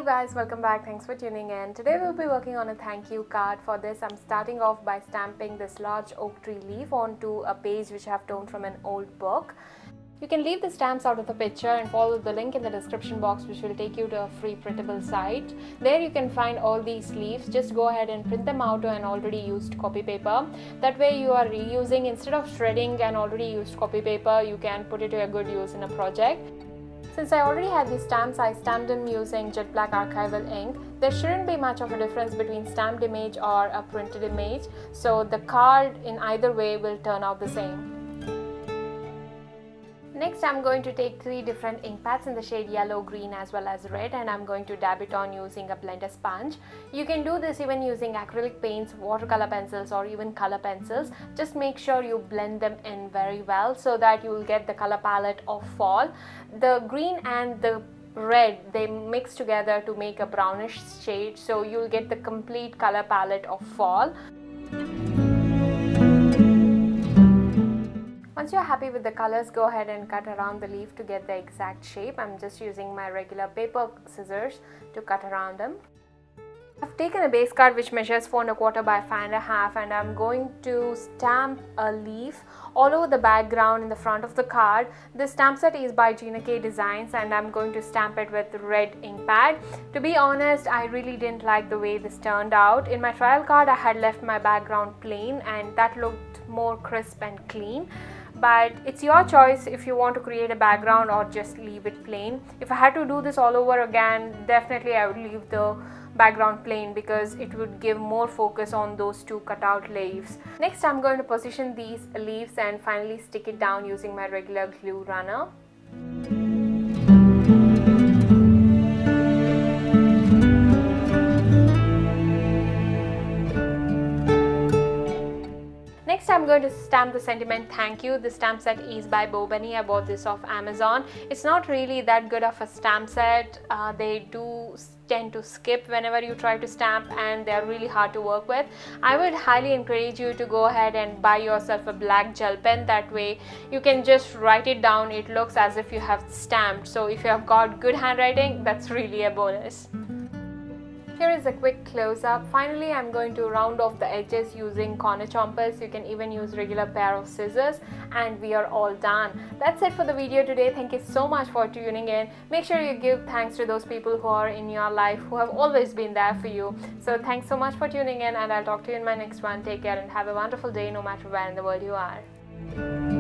you guys, welcome back. Thanks for tuning in. Today we'll be working on a thank you card. For this, I'm starting off by stamping this large oak tree leaf onto a page which I have torn from an old book. You can leave the stamps out of the picture and follow the link in the description box, which will take you to a free printable site. There you can find all these leaves. Just go ahead and print them out to an already used copy paper. That way you are reusing. Instead of shredding an already used copy paper, you can put it to a good use in a project. Since I already had these stamps, I stamped them using jet black archival ink. There shouldn't be much of a difference between stamped image or a printed image, so the card in either way will turn out the same. Next, I'm going to take 3 different ink pads in the shade yellow, green as well as red, and I'm going to dab it on using a blender sponge. You can do this even using acrylic paints, watercolor pencils or even color pencils. Just make sure you blend them in very well so that you will get the color palette of fall. The green and the red, they mix together to make a brownish shade, so you'll get the complete color palette of fall. Once you're happy with the colors, go ahead and cut around the leaf to get the exact shape. I'm just using my regular paper scissors to cut around them. I've taken a base card which measures 4 1/4 by 5 1/2, and I'm going to stamp a leaf all over the background in the front of the card. This stamp set is by Gina K Designs, and I'm going to stamp it with red ink pad. To be honest, I really didn't like the way this turned out. In my trial card, I had left my background plain and that looked more crisp and clean. But it's your choice if you want to create a background or just leave it plain. If I had to do this all over again, definitely I would leave the background plain because it would give more focus on those 2 cutout leaves. Next, I'm going to position these leaves and finally stick it down using my regular glue runner. Next, I'm going to stamp the sentiment thank you. The stamp set is by Bo Bunny. I bought this off Amazon. It's not really that good of a stamp set. They do tend to skip whenever you try to stamp, and they're really hard to work with. I would highly encourage you to go ahead and buy yourself a black gel pen. That way you can just write it down. It looks as if you have stamped. So if you have got good handwriting, that's really a bonus. Here is a quick close-up. Finally, I'm going to round off the edges using corner chompers. You can even use regular pair of scissors, and we are all done. That's it for the video today. Thank you so much for tuning in. Make sure you give thanks to those people who are in your life, who have always been there for you. So thanks so much for tuning in, and I'll talk to you in my next one. Take care and have a wonderful day no matter where in the world you are.